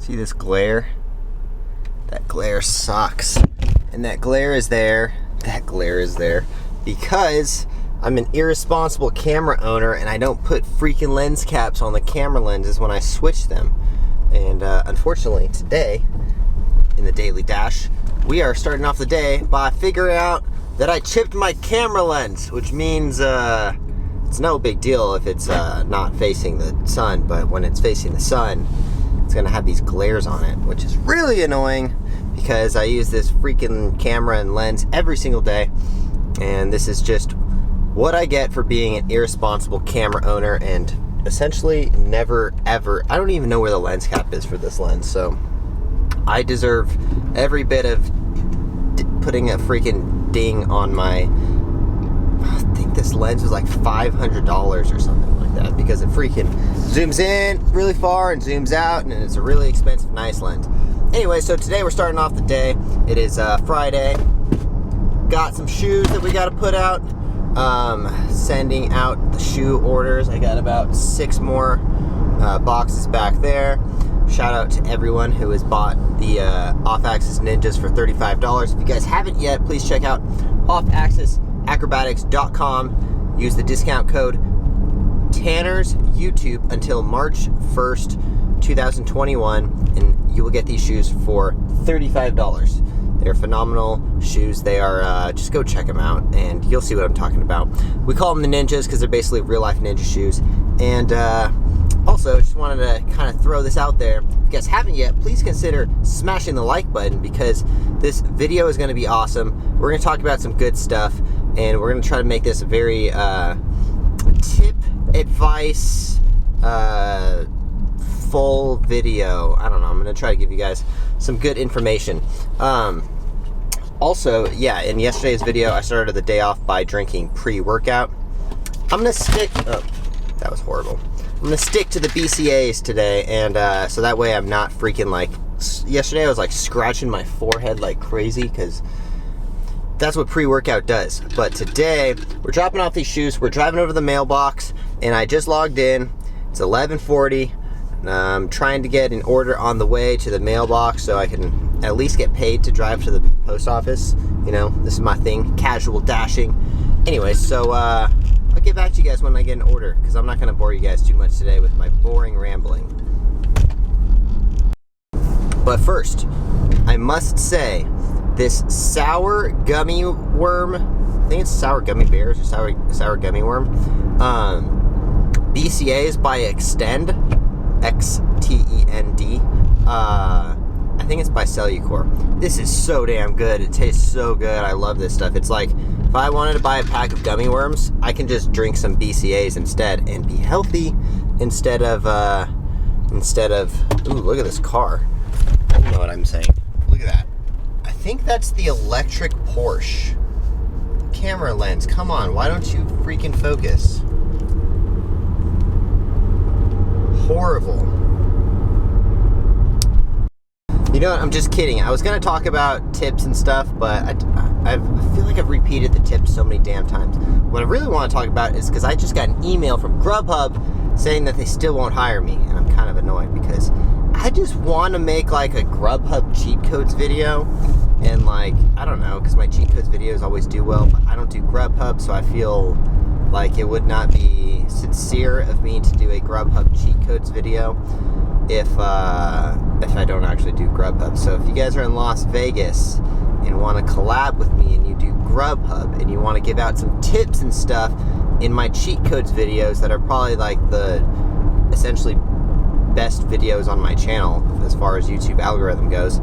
See this glare? That glare sucks. And that glare is there because I'm an irresponsible camera owner and I don't put freaking lens caps on the camera lenses when I switch them. And unfortunately today, in the Daily Dash, we are starting off the day by figuring out that I chipped my camera lens, which means it's no big deal if it's not facing the sun, but when it's facing the sun, it's gonna have these glares on it, which is really annoying because I use this freaking camera and lens every single day, and this is just what I get for being an irresponsible camera owner and essentially never ever, I don't even know where the lens cap is for this lens, so I deserve every bit of putting a freaking ding on my, I think this lens was like $500 or something like that because it freaking zooms in really far and zooms out, and it's a really expensive, nice lens. Anyway, so today we're starting off the day. It is Friday. Got some shoes that we got to put out. Sending out the shoe orders. I got about 6 more boxes back there. Shout out to everyone who has bought the off-axis ninjas for $35. If you guys haven't yet, please check out offaxisacrobatics.com. Use the discount code TannersYouTube until March 1st, 2021, and you will get these shoes for $35. They're phenomenal shoes. They are, just go check them out and you'll see what I'm talking about. We call them the ninjas because they're basically real life ninja shoes. And also, just wanted to kind of throw this out there. If you guys haven't yet, please consider smashing the like button because this video is going to be awesome. We're going to talk about some good stuff, and we're going to try to make this a very tip, advice, full video. I don't know. I'm going to try to give you guys some good information. Also, yeah, in yesterday's video, I started the day off by drinking pre-workout. I'm going to stick... Oh, that was horrible. I'm going to stick to the BCAAs today, and so that way I'm not freaking like... Yesterday I was like scratching my forehead like crazy because that's what pre-workout does. But today, we're dropping off these shoes. We're driving over to the mailbox, and I just logged in. It's 11:40. I'm trying to get an order on the way to the mailbox so I can at least get paid to drive to the post office. You know, this is my thing, casual dashing. Anyway, so I'll get back to you guys when I get an order because I'm not going to bore you guys too much today with my boring rambling. But first, I must say, this sour gummy worm, I think it's sour gummy bears or sour gummy worm, BCAAs by Extend, X-T-E-N-D, I think it's by Cellucor. This is so damn good. It tastes so good. I love this stuff. It's like, if I wanted to buy a pack of gummy worms, I can just drink some BCAAs instead and be healthy instead of, ooh, look at this car. I don't know what I'm saying. Look at that. I think that's the electric Porsche. Camera lens, come on, why don't you freaking focus? Horrible. You know what, I'm just kidding. I was going to talk about tips and stuff, but I feel like I've repeated the tips so many damn times. What I really want to talk about is because I just got an email from Grubhub saying that they still won't hire me, and I'm kind of annoyed because I just want to make like a Grubhub cheat codes video, and like, I don't know, because my cheat codes videos always do well, but I don't do Grubhub, so I feel like it would not be sincere of me to do a Grubhub cheat codes video if I don't actually do Grubhub. So if you guys are in Las Vegas and want to collab with me and you do Grubhub and you want to give out some tips and stuff in my cheat codes videos that are probably like the essentially best videos on my channel as far as YouTube algorithm goes,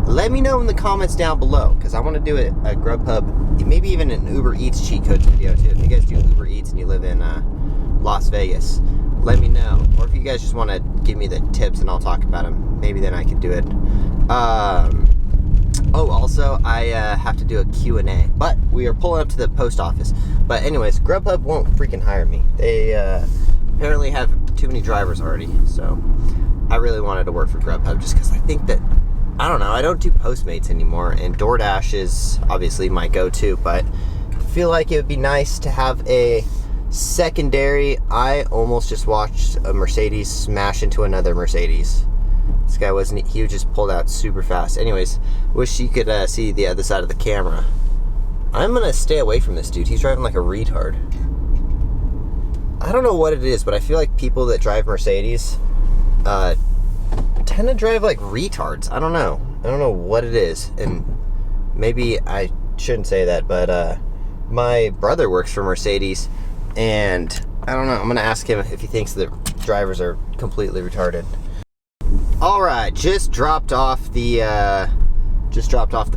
let me know in the comments down below because I want to do a Grubhub, maybe even an Uber Eats cheat codes video too. If you guys do Uber Eats and you live in Las Vegas, let me know. Or if you guys just want to give me the tips and I'll talk about them, maybe then I can do it. Oh, also, I have to do a Q&A, but we are pulling up to the post office. But anyways, Grubhub won't freaking hire me. They apparently have too many drivers already, so I really wanted to work for Grubhub just because I think that, I don't know, I don't do Postmates anymore, and Doordash is obviously my go-to, but I feel like it would be nice to have a secondary. I almost just watched a Mercedes smash into another Mercedes. This guy wasn't, he just pulled out super fast. Anyways, wish you could see the other side of the camera. I'm gonna stay away from this dude. He's driving like a retard. I don't know what it is, but I feel like people that drive Mercedes tend to drive like retards. I don't know what it is. And maybe I shouldn't say that, but my brother works for Mercedes, and I don't know. I'm gonna ask him if he thinks that drivers are completely retarded. All right, just dropped off the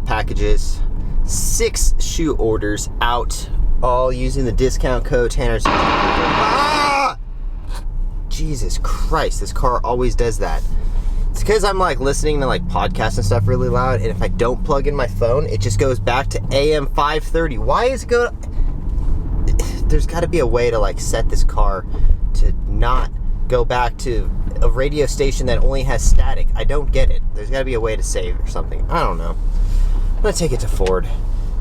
packages. 6 shoe orders out, all using the discount code Tanner's. Ah! Jesus Christ, this car always does that. It's because I'm like listening to like podcasts and stuff really loud, and if I don't plug in my phone, it just goes back to AM 530. Why is it go? There's got to be a way to like set this car to not go back to a radio station that only has static. I don't get it. There's got to be a way to save or something. I don't know. I'm gonna take it to Ford.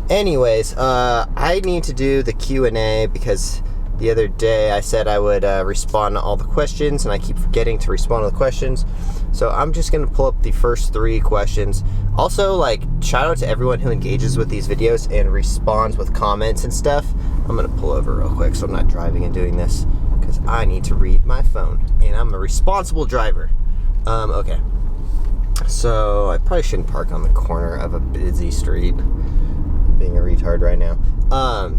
Anyways, I need to do the Q&A because the other day I said I would respond to all the questions, and I keep forgetting to respond to the questions. So I'm just gonna pull up the first 3 questions. Also, like, shout out to everyone who engages with these videos and responds with comments and stuff. I'm gonna pull over real quick so I'm not driving and doing this, because I need to read my phone, and I'm a responsible driver. Okay. So I probably shouldn't park on the corner of a busy street. I'm being a retard right now.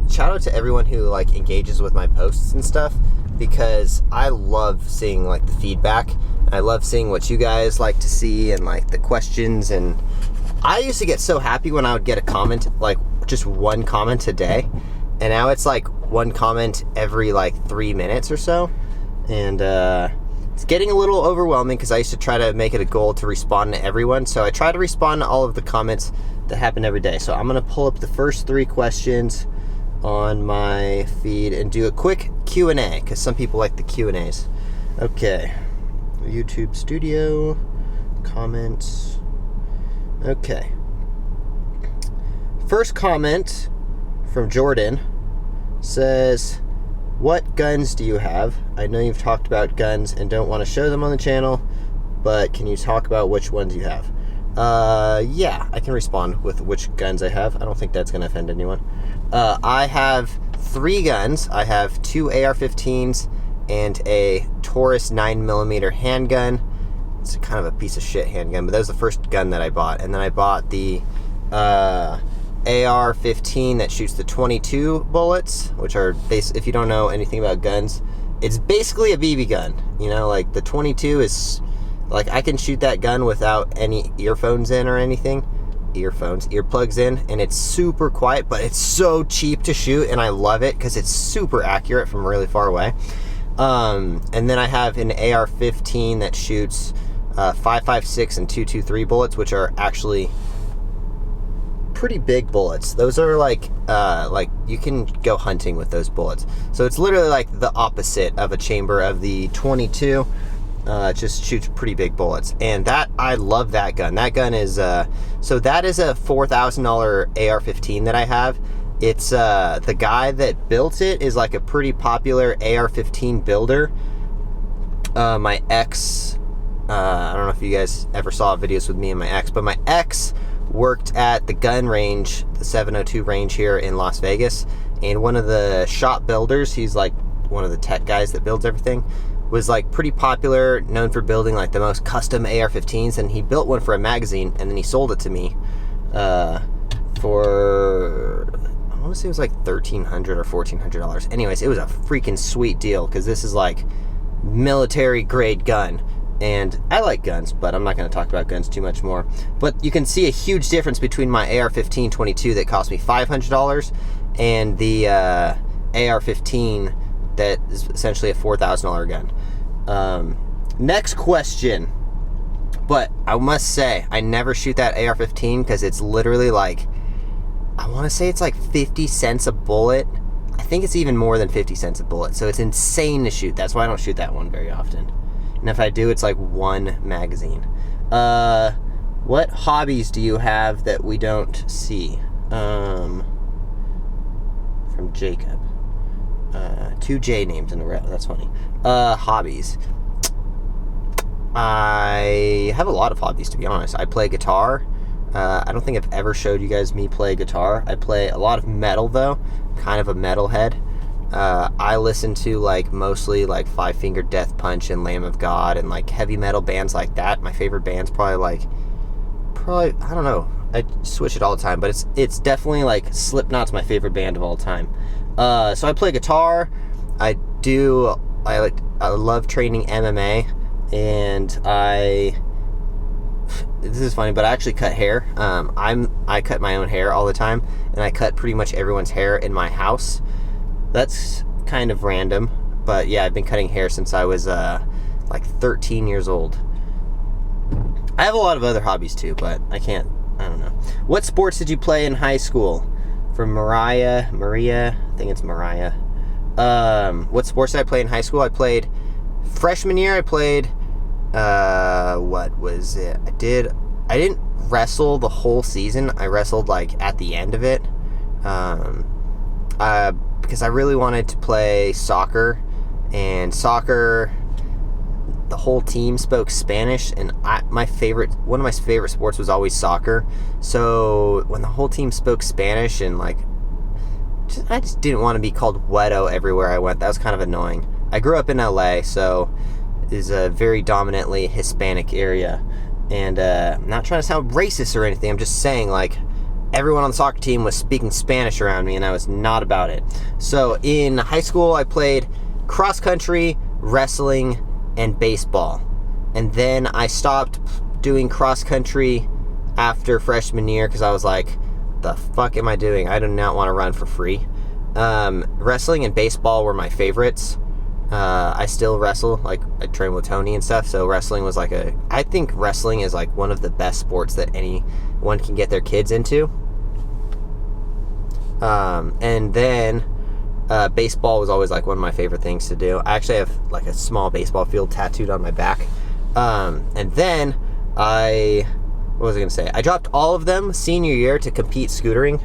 Shout out to everyone who like engages with my posts and stuff, because I love seeing like the feedback. I love seeing what you guys like to see and like the questions. And I used to get so happy when I would get a comment, like just one comment a day, and now it's like one comment every like 3 minutes or so. And it's getting a little overwhelming because I used to try to make it a goal to respond to everyone. So I try to respond to all of the comments that happen every day. So I'm gonna pull up the first 3 questions on my feed and do a quick Q&A, because some people like the Q&As. Okay, YouTube Studio, comments. Okay. First comment from Jordan says, what guns do you have? I know you've talked about guns and don't want to show them on the channel, but can you talk about which ones you have? Yeah, I can respond with which guns I have. I don't think that's going to offend anyone. I have 3 guns. I have 2 AR-15s and a Taurus 9mm handgun. It's kind of a piece of shit handgun, but that was the first gun that I bought. And then I bought the AR-15 that shoots the 22 bullets, which are, if you don't know anything about guns, it's basically a BB gun. You know, like the 22 is, like, I can shoot that gun without any earphones in or anything. Earplugs in, and it's super quiet, but it's so cheap to shoot, and I love it because it's super accurate from really far away. And then I have an AR-15 that shoots 5.56 and 2.23 bullets, which are actually pretty big bullets. Those are like you can go hunting with those bullets. So it's literally like the opposite of a chamber of the 22. It just shoots pretty big bullets, and that, I love that gun. That gun is so that is a $4,000 AR-15 that I have. It's the guy that built it is like a pretty popular AR-15 builder. My ex, I don't know if you guys ever saw videos with me and my ex, but my ex worked at the gun range, the 702 range here in Las Vegas, and one of the shop builders, he's like one of the tech guys that builds everything, was like pretty popular, known for building like the most custom AR-15s, and he built one for a magazine, and then he sold it to me for, I want to say it was like $1,300 or $1,400. Anyways, it was a freaking sweet deal, because this is like military grade gun. And I like guns, but I'm not going to talk about guns too much more. But you can see a huge difference between my AR-15 22 that cost me $500 and the AR-15 that is essentially a $4,000 gun. Next question. But I must say, I never shoot that AR-15 because it's literally like, I want to say it's like 50 cents a bullet. I think it's even more than 50 cents a bullet. So it's insane to shoot. That's why I don't shoot that one very often. And if I do, it's like one magazine. What hobbies do you have that we don't see? From Jacob. 2 J names in a row. That's funny. Hobbies. I have a lot of hobbies, to be honest. I play guitar. I don't think I've ever showed you guys me play guitar. I play a lot of metal, though. Kind of a metalhead. I listen to like mostly like Five Finger Death Punch and Lamb of God and like heavy metal bands like that. My favorite band's probably I don't know. I switch it all the time, but it's definitely like Slipknot's my favorite band of all time. So I play guitar. I love training MMA, and this is funny, but I actually cut hair. I cut my own hair all the time, and I cut pretty much everyone's hair in my house. That's kind of random, but yeah, I've been cutting hair since I was like 13 years old. I have a lot of other hobbies too, but I don't know. What sports did you play in high school? From Maria, I think it's Mariah. What sports did I play in high school? I played freshman year. I played what was it? I didn't wrestle the whole season. I wrestled like at the end of it. Because I really wanted to play soccer, and soccer, the whole team spoke Spanish, and one of my favorite sports was always soccer. So when the whole team spoke Spanish, and like, I just didn't want to be called Wedo everywhere I went. That was kind of annoying. I grew up in LA, so it's a very dominantly Hispanic area, and I'm not trying to sound racist or anything. I'm just saying, like, everyone on the soccer team was speaking Spanish around me, and I was not about it. So in high school, I played cross country, wrestling, and baseball. And then I stopped doing cross country after freshman year because I was like, the fuck am I doing? I do not want to run for free. Wrestling and baseball were my favorites. I still wrestle, like I train with Tony and stuff, so wrestling was like I think wrestling is like one of the best sports that anyone can get their kids into. And then baseball was always like one of my favorite things to do. I actually have like a small baseball field tattooed on my back. And then what was I gonna say? I dropped all of them senior year to compete scootering.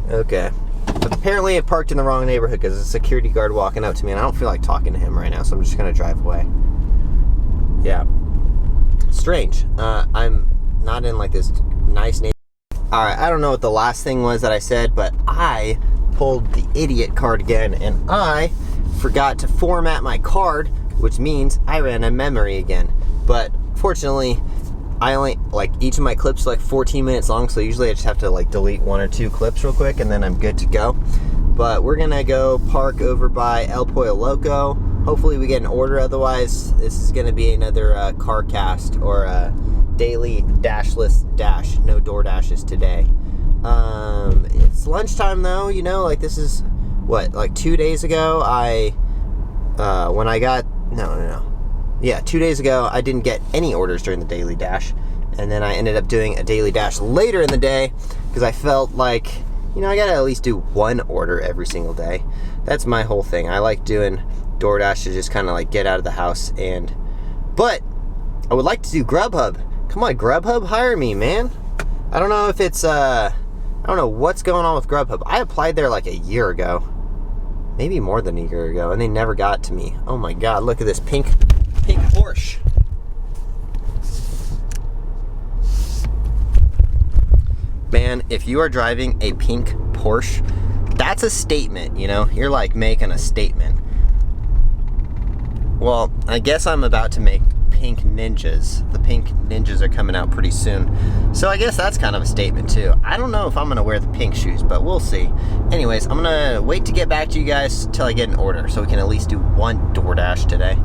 Okay. But apparently it parked in the wrong neighborhood because there's a security guard walking up to me, and I don't feel like talking to him right now, so I'm just gonna drive away. Yeah. Strange. I'm not in like this nice neighborhood. Alright, I don't know what the last thing was that I said, but I pulled the idiot card again, and I forgot to format my card, which means I ran a memory again. But fortunately, I only, like, each of my clips are like 14 minutes long, so usually I just have to like delete 1 or 2 clips real quick, and then I'm good to go. But we're gonna go park over by El Pollo Loco. Hopefully we get an order, otherwise this is gonna be another car cast or a daily dashless dash. No DoorDashes today. It's lunchtime though, you know, like this is what, like 2 days ago when I got, yeah, 2 days ago I didn't get any orders during the daily dash, and then I ended up doing a daily dash later in the day because I felt like, you know, I gotta at least do 1 order every single day. That's my whole thing. I like doing DoorDash to just kind of like get out of the house, but I would like to do Grubhub. Come on, Grubhub, hire me, man. I don't know if it's, I don't know what's going on with Grubhub. I applied there like a year ago. Maybe more than a year ago, and they never got to me. Oh my god, look at this pink Porsche. Man, if you are driving a pink Porsche, that's a statement, you know? You're like making a statement. Well, I guess I'm about to make pink Ninjas. The pink Ninjas are coming out pretty soon. So I guess that's kind of a statement too. I don't know if I'm gonna wear the pink shoes, but we'll see. Anyways, I'm gonna wait to get back to you guys till I get an order so we can at least do 1 DoorDash today.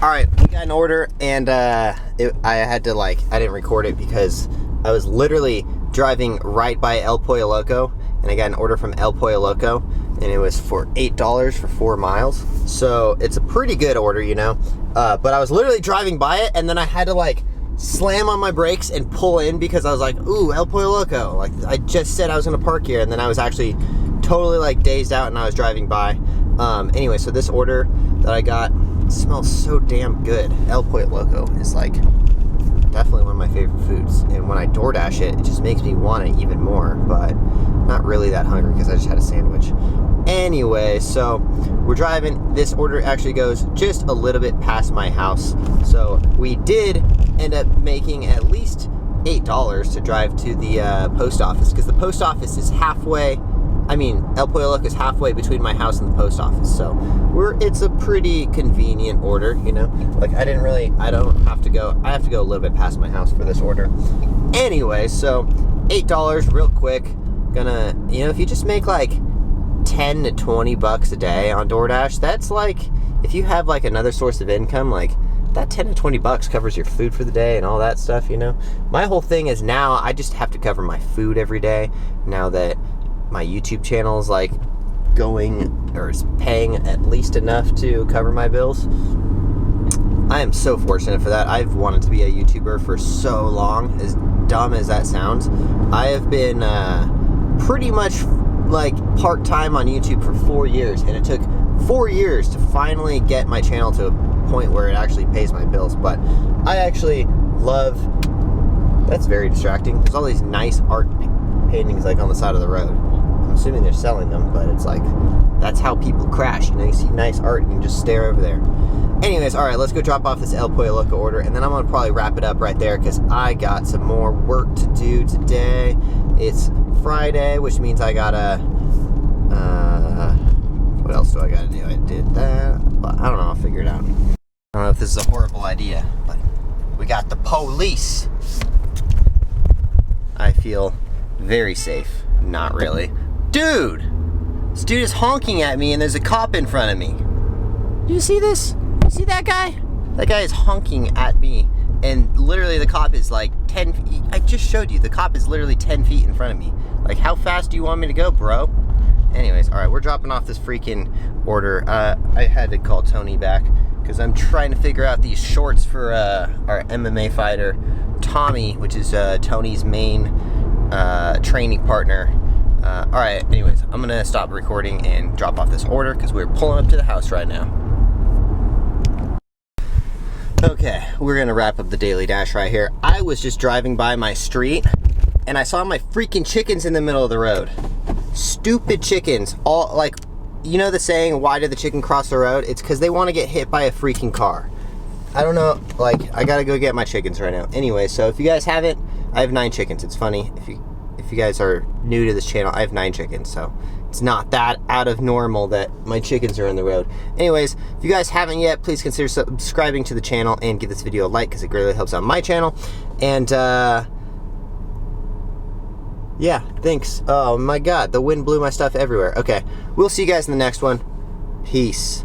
Alright, we got an order, and I didn't record it because I was literally driving right by El Pollo Loco, and I got an order from El Pollo Loco, and it was for $8 for 4 miles. So it's a pretty good order, you know. But I was literally driving by it, and then I had to like slam on my brakes and pull in because I was like, ooh, El Pollo Loco. Like, I just said I was gonna park here, and then I was actually totally like dazed out and I was driving by. Anyway, so this order that I got smells so damn good. El Pollo Loco is like definitely one of my favorite foods. And when I DoorDash it, it just makes me want it even more, but not really that hungry because I just had a sandwich. Anyway, so we're driving. This order actually goes just a little bit past my house. So we did end up making at least $8 to drive to the post office, because the post office is halfway. I mean, El Pollo Loco is halfway between my house and the post office. So it's a pretty convenient order, you know? Like I don't have to go, I have to go a little bit past my house for this order. Anyway, so $8 real quick. Gonna, you know, if you just make like 10 to 20 bucks a day on DoorDash, that's like, if you have like another source of income, like that 10 to 20 bucks covers your food for the day and all that stuff, you know? My whole thing is now I just have to cover my food every day now that my YouTube channel is like going, or is paying at least enough to cover my bills. I am so fortunate for that. I've wanted to be a YouTuber for so long, as dumb as that sounds. I have been pretty much like part-time on YouTube for 4 years, and it took 4 years to finally get my channel to a point where it actually pays my bills. But I actually love, that's very distracting. There's all these nice art paintings like on the side of the road. I'm assuming they're selling them, but it's like, that's how people crash, you know? You see nice art and you just stare over there. Anyways, all right, let's go drop off this El Pollo Loco order, and then I'm gonna probably wrap it up right there because I got some more work to do today. It's Friday, which means I gotta, what else do I gotta do? I did that, but I don't know, I'll figure it out. I don't know if this is a horrible idea, but we got the police. I feel very safe. Not really. Dude! This dude is honking at me and there's a cop in front of me. Do you see this? You see that guy? That guy is honking at me, and literally the cop is like 10 feet. I just showed you, the cop is literally 10 feet in front of me. Like, how fast do you want me to go, bro? Anyways, all right, we're dropping off this freaking order. I had to call Tony back because I'm trying to figure out these shorts for our MMA fighter, Tommy, which is Tony's main training partner. All right, anyways, I'm gonna stop recording and drop off this order because we're pulling up to the house right now. Okay, we're gonna wrap up the daily dash right here. I was just driving by my street and I saw my freaking chickens in the middle of the road. Stupid chickens. All like, you know the saying, why did the chicken cross the road? It's because they want to get hit by a freaking car. I don't know, like, I gotta go get my chickens right now. Anyway, so if you guys haven't, I have 9 chickens. It's funny, if you guys are new to this channel, I have 9 chickens, so it's not that out of normal that my chickens are in the road. Anyways, if you guys haven't yet, please consider subscribing to the channel and give this video a like because it greatly helps out my channel. And yeah, thanks. Oh my god, the wind blew my stuff everywhere. Okay, we'll see you guys in the next one. Peace.